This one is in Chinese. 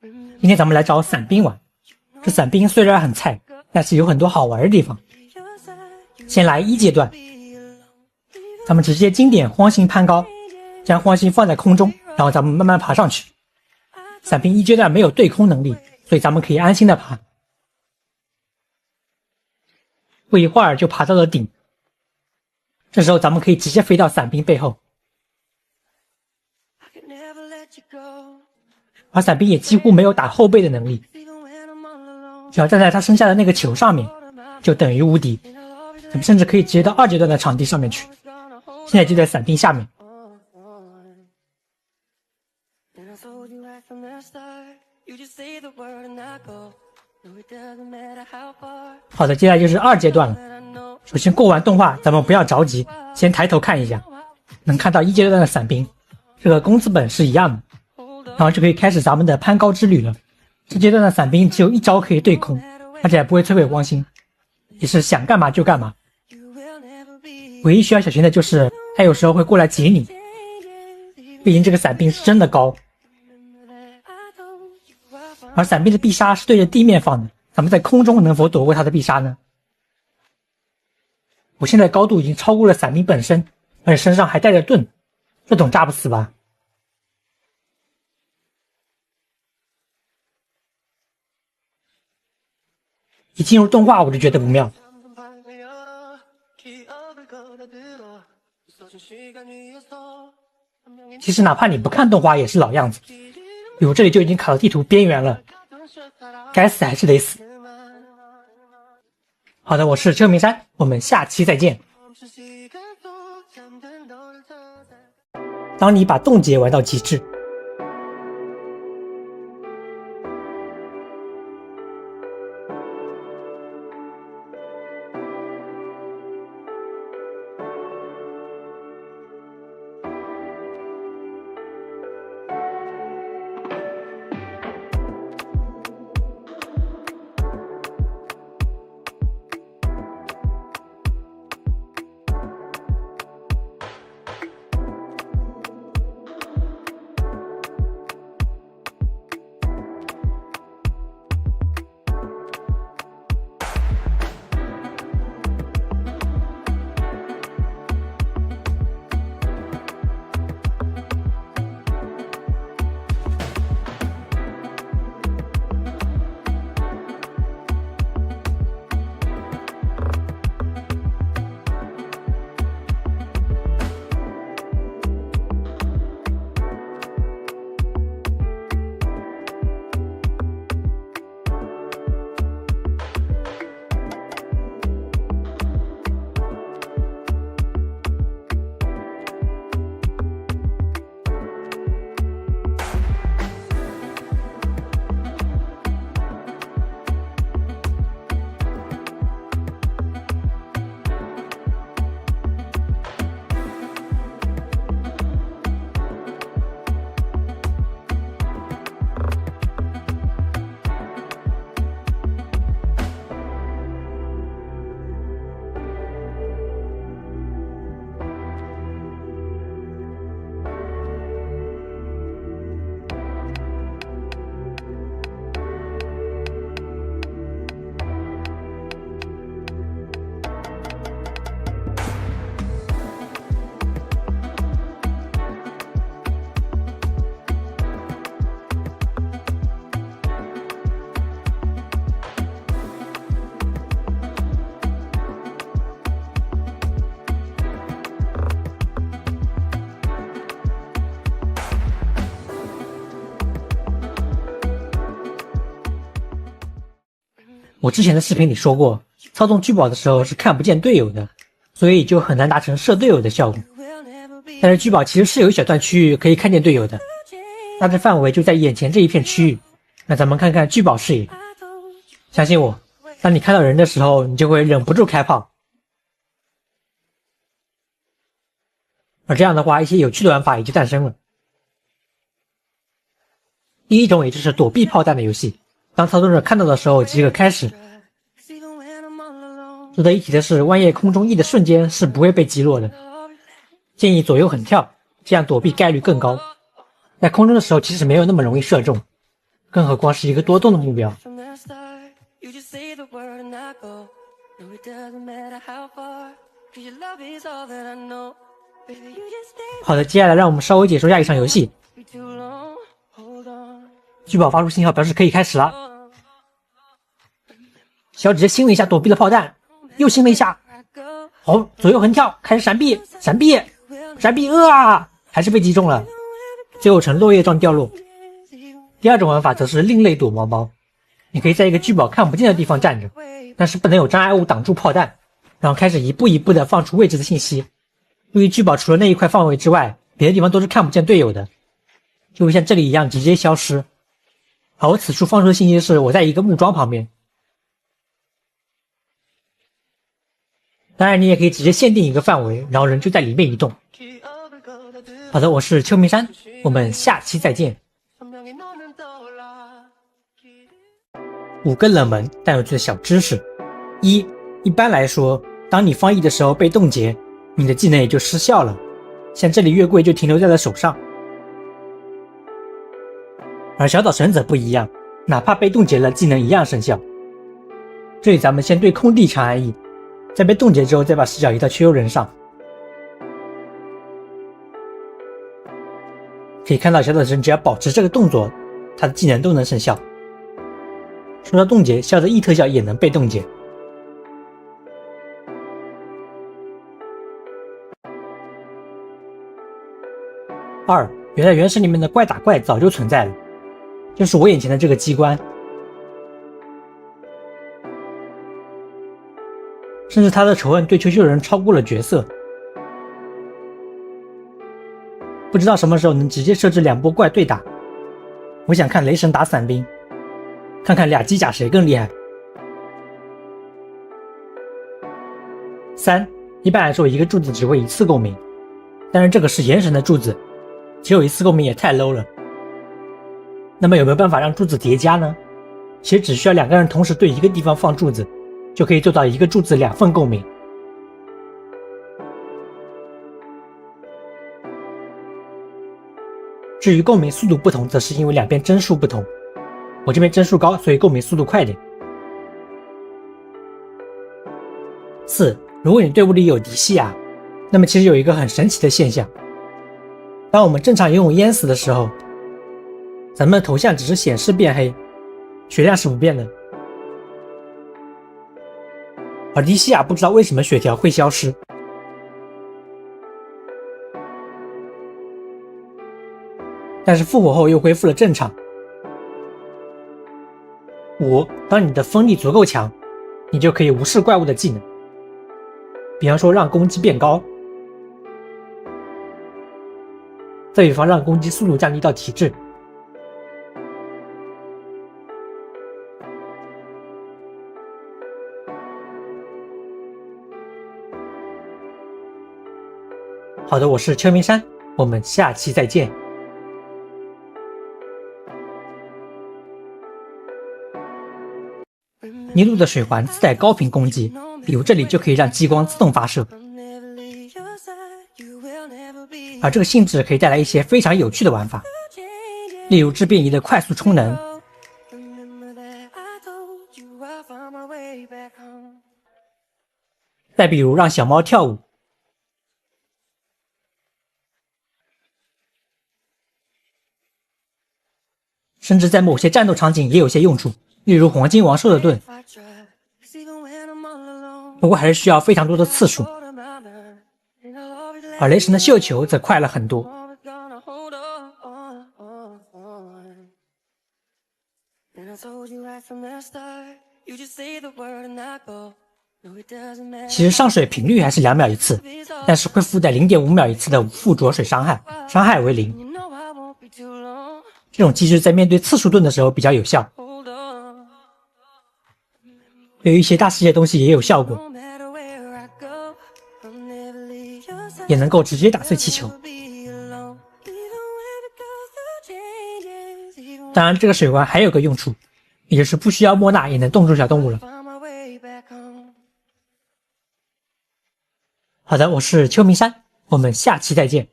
今天咱们来找伞兵玩。这伞兵虽然很菜，但是有很多好玩的地方。先来1阶段，咱们直接经典荒星攀高，将荒星放在空中，然后咱们慢慢爬上去。伞兵1阶段没有对空能力，所以咱们可以安心的爬。不一会儿就爬到了顶，这时候咱们可以直接飞到伞兵背后，而伞兵也几乎没有打后背的能力，只要站在他身下的那个球上面，就等于无敌。咱们甚至可以直接到2阶段的场地上面去，现在就在伞兵下面。好的，接下来就是2阶段了。首先过完动画，咱们不要着急，先抬头看一下，能看到1阶段的伞兵，这个工资本是一样的，然后就可以开始咱们的攀高之旅了。这阶段的伞兵只有1招可以对空，而且还不会摧毁荒星，也是想干嘛就干嘛。唯一需要小心的就是他有时候会过来截你，毕竟这个伞兵是真的高，而伞兵的必杀是对着地面放的，咱们在空中能否躲过他的必杀呢？我现在高度已经超过了伞兵本身，而且身上还带着盾，这种炸不死吧？一进入动画我就觉得不妙。其实哪怕你不看动画也是老样子，比如这里就已经卡到地图边缘了，该死还是得死。好的，我是车明山，我们下期再见。当你把冻结玩到极致，我之前的视频里说过，操纵巨宝的时候是看不见队友的，所以就很难达成射队友的效果。但是巨宝其实是有一小段区域可以看见队友的，大致范围就在眼前这一片区域。那咱们看看巨宝视野，相信我，当你看到人的时候，你就会忍不住开炮。而这样的话，一些有趣的玩法也就诞生了。第一种也就是躲避炮弹的游戏，当操纵者看到的时候即可开始。值得一提的是，万叶空中翼的瞬间是不会被击落的，建议左右横跳，这样躲避概率更高。在空中的时候其实没有那么容易射中，更何况是一个多动的目标。好的，接下来让我们稍微解说一下一场游戏。聚宝发出信号，表示可以开始了。小姐姐心了一下，躲避了炮弹，又心了一下，好，左右横跳，开始闪避，闪避，闪避，还是被击中了，最后呈落叶状掉落。第二种玩法则是另类躲猫猫，你可以在一个聚宝看不见的地方站着，但是不能有障碍物挡住炮弹，然后开始一步一步的放出位置的信息。由于聚宝除了那一块范围之外，别的地方都是看不见队友的，就会像这里一样直接消失。而我此处放出的信息是我在一个木桩旁边。当然你也可以直接限定一个范围，然后人就在里面移动。好的，我是秋名山，我们下期再见。5个冷门但有趣的小知识。一般来说，当你放 E 的时候被冻结，你的技能也就失效了，像这里月桂就停留在了手上。而小岛神则不一样，哪怕被冻结了，技能一样生效。这里咱们先对空地长按 E， 在被冻结之后再把视角移到缺幽人上。可以看到小岛神只要保持这个动作，他的技能都能生效。说到冻结，笑的 E 特效也能被冻结。2原来原神里面的怪打怪早就存在了，就是我眼前的这个机关，甚至他的仇恨对秋秀人超过了角色。不知道什么时候能直接设置2波怪对打，我想看雷神打伞兵，看看俩机甲谁更厉害。3一般来说一个柱子只会一次共鸣，但是这个是炎神的柱子，只有一次共鸣也太 low 了。那么有没有办法让柱子叠加呢？其实只需要2个人同时对一个地方放柱子，就可以做到一个柱子2份共鸣。至于共鸣速度不同，则是因为两边帧数不同，我这边帧数高，所以共鸣速度快点。4如果你队伍里有迪西亚，那么其实有一个很神奇的现象，当我们正常游泳淹死的时候，咱们的头像只是显示变黑，血量是不变的。而迪西亚不知道为什么血条会消失。但是复活后又恢复了正常。5当你的锋利足够强，你就可以无视怪物的技能，比方说让攻击变高，再比方让攻击速度降低到体质。好的，我是秋名山，我们下期再见。尼禄的水环自带高频攻击，比如这里就可以让激光自动发射，而这个性质可以带来一些非常有趣的玩法，例如质变仪的快速充能，再比如让小猫跳舞，甚至在某些战斗场景也有些用处，例如黄金王兽的盾，不过还是需要非常多的次数。而雷神的绣球则快了很多。其实上水频率还是2秒一次，但是会附带 0.5 秒一次的附着水伤害，伤害为0。这种机制在面对次数盾的时候比较有效，对于一些大世界东西也有效果，也能够直接打碎气球。当然这个水环还有个用处，也就是不需要莫娜也能冻住小动物了。好的，我是秋名山，我们下期再见。